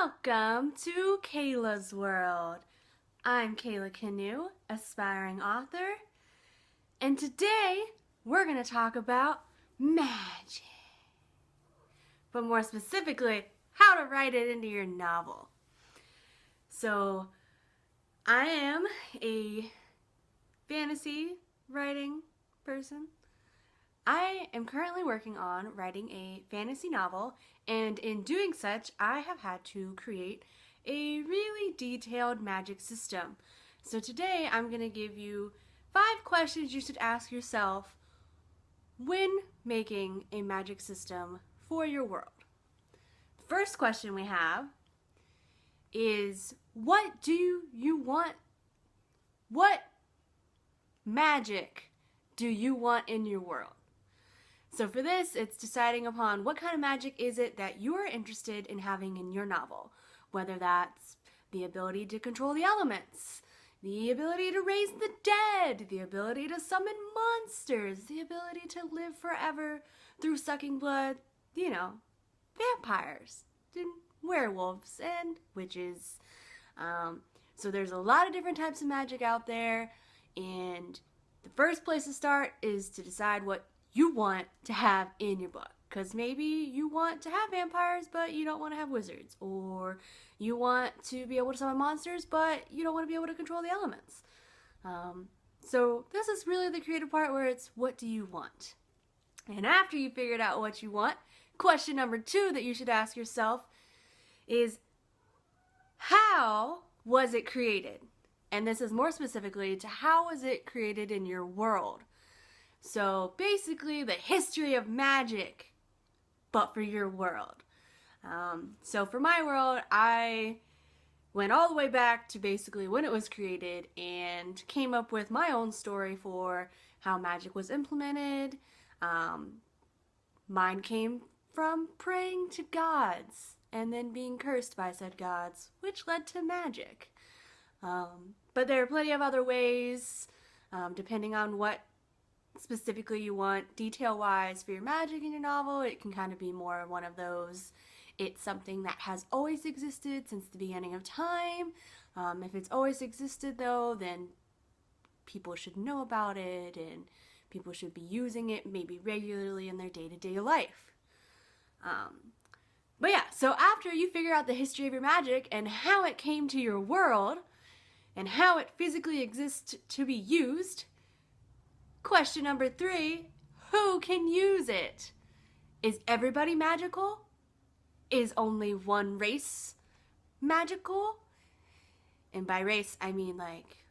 Welcome to Kayla's World. I'm Kayla Canoe, aspiring author, and today we're going to talk about magic. But more specifically, how to write it into your novel. So, I am a fantasy writing person. I am currently working on writing a fantasy novel, and in doing such, I have had to create a really detailed magic system. So today, I'm going to give you 5 questions you should ask yourself when making a magic system for your world. The first question we have is, what do you want? What magic do you want in your world? So for this, it's deciding upon what kind of magic is it that you are interested in having in your novel. Whether that's the ability to control the elements, the ability to raise the dead, the ability to summon monsters, the ability to live forever through sucking blood, vampires, and werewolves, and witches. So there's a lot of different types of magic out there, and the first place to start is to decide what you want to have in your book. Because maybe you want to have vampires, but you don't want to have wizards. Or you want to be able to summon monsters, but you don't want to be able to control the elements. So this is really the creative part where it's, what do you want? And after you figured out what you want, question number 2 that you should ask yourself is, how was it created? And this is more specifically to how was it created in your world? So basically the history of magic, but for your world. So for my world, I went all the way back to basically when it was created and came up with my own story for how magic was implemented. Mine came from praying to gods and then being cursed by said gods, which led to magic. But there are plenty of other ways, depending on what specifically you want detail-wise for your magic in your novel. It can kind of be more one of those, it's something that has always existed since the beginning of time. If it's always existed though, then people should know about it and people should be using it maybe regularly in their day-to-day life. But yeah, so after you figure out the history of your magic and how it came to your world and how it physically exists to be used, question number 3, who can use it? Is everybody magical? Is only one race magical? And by race, I mean like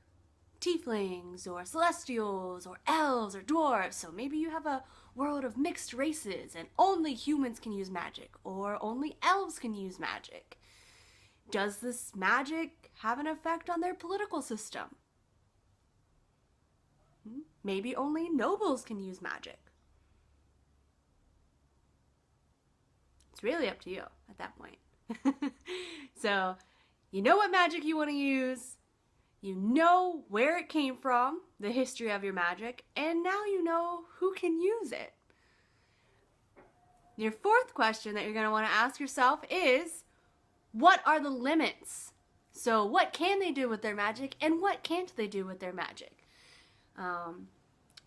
tieflings or celestials or elves or dwarves. So maybe you have a world of mixed races and only humans can use magic, or only elves can use magic. Does this magic have an effect on their political system? Maybe only nobles can use magic. It's really up to you at that point. So, you know what magic you want to use, you know where it came from, the history of your magic, and now you know who can use it. Your 4th question that you're going to want to ask yourself is, what are the limits? So what can they do with their magic and what can't they do with their magic?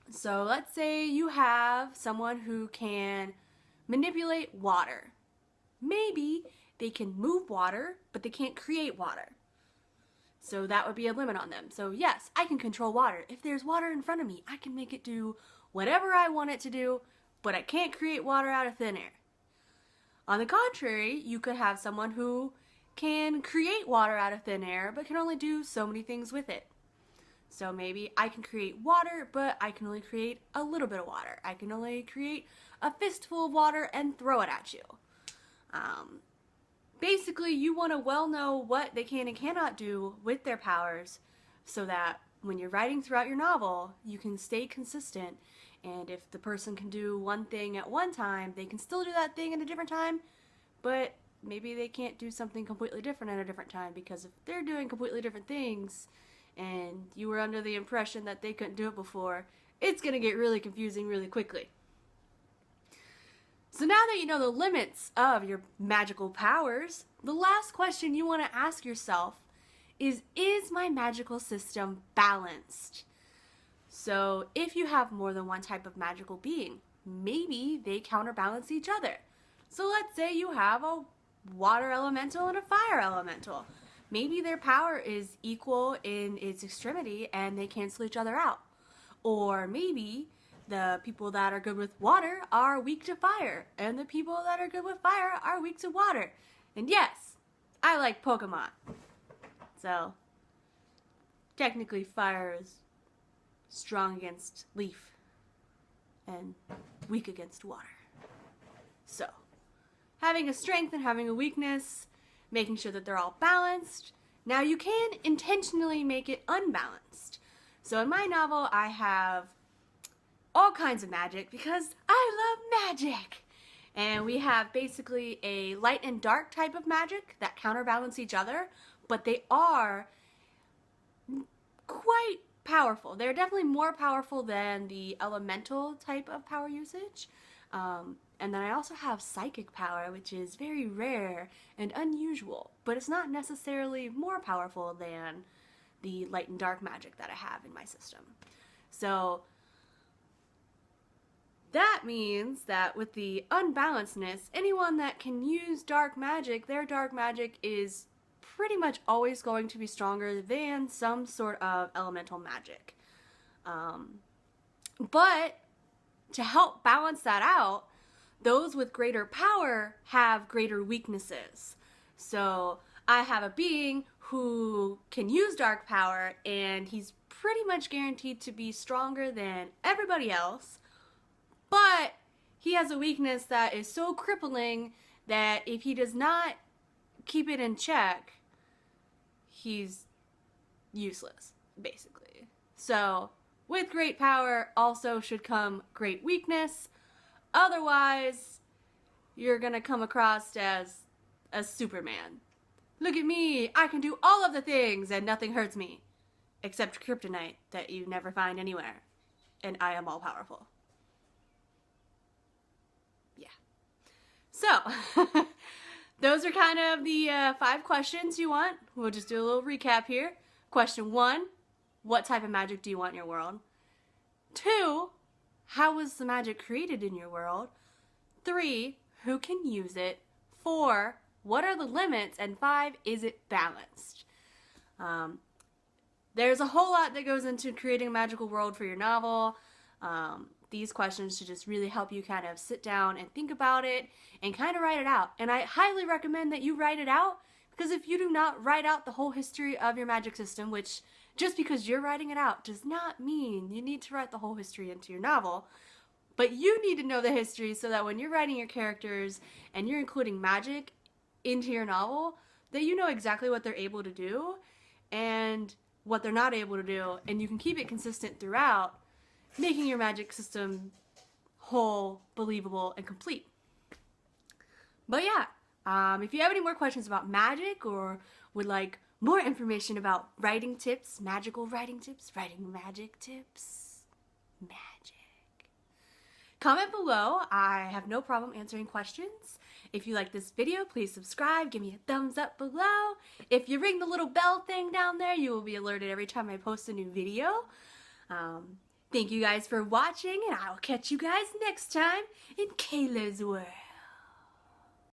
So let's say you have someone who can manipulate water. Maybe they can move water, but they can't create water. So that would be a limit on them. So yes, I can control water. If there's water in front of me, I can make it do whatever I want it to do, but I can't create water out of thin air. On the contrary, you could have someone who can create water out of thin air, but can only do so many things with it. So maybe I can create water, but I can only create a little bit of water. I can only create a fistful of water and throw it at you. Basically, you want to well know what they can and cannot do with their powers so that when you're writing throughout your novel, you can stay consistent. And if the person can do one thing at one time, they can still do that thing at a different time, but maybe they can't do something completely different at a different time, because if they're doing completely different things and you were under the impression that they couldn't do it before, it's going to get really confusing really quickly. So now that you know the limits of your magical powers, the last question you want to ask yourself is my magical system balanced? So if you have more than one type of magical being, maybe they counterbalance each other. So let's say you have a water elemental and a fire elemental. Maybe their power is equal in its extremity and they cancel each other out. Or maybe the people that are good with water are weak to fire, and the people that are good with fire are weak to water. And yes, I like Pokemon. So, technically fire is strong against leaf and weak against water. So, having a strength and having a weakness, making sure that they're all balanced. Now you can intentionally make it unbalanced. So in my novel, I have all kinds of magic because I love magic. And we have basically a light and dark type of magic that counterbalance each other, but they are quite powerful. They're definitely more powerful than the elemental type of power usage. And then I also have psychic power, which is very rare and unusual, but it's not necessarily more powerful than the light and dark magic that I have in my system. So that means that with the unbalancedness, anyone that can use dark magic, their dark magic is pretty much always going to be stronger than some sort of elemental magic. But to help balance that out, those with greater power have greater weaknesses. So I have a being who can use dark power, and he's pretty much guaranteed to be stronger than everybody else, but he has a weakness that is so crippling that if he does not keep it in check, he's useless, basically. So with great power also should come great weakness. Otherwise, you're gonna come across as a Superman. Look at me, I can do all of the things and nothing hurts me. Except kryptonite that you never find anywhere. And I am all powerful. Yeah. So, those are kind of the 5 questions you want. We'll just do a little recap here. Question 1, what type of magic do you want in your world? 2, how was the magic created in your world? 3, who can use it? 4, what are the limits? And 5, is it balanced? There's a whole lot that goes into creating a magical world for your novel. These questions should just really help you kind of sit down and think about it and kind of write it out. And I highly recommend that you write it out, because if you do not write out the whole history of your magic system, which just because you're writing it out does not mean you need to write the whole history into your novel, but you need to know the history so that when you're writing your characters and you're including magic into your novel, that you know exactly what they're able to do and what they're not able to do, and you can keep it consistent throughout, making your magic system whole, believable, and complete. But yeah, if you have any more questions about magic or would like more information about writing tips, magical writing tips, writing magic tips, comment below. I have no problem answering questions. If you like this video, please subscribe. Give me a thumbs up below. If you ring the little bell thing down there, you will be alerted every time I post a new video. Thank you guys for watching, and I will catch you guys next time in Kayla's World.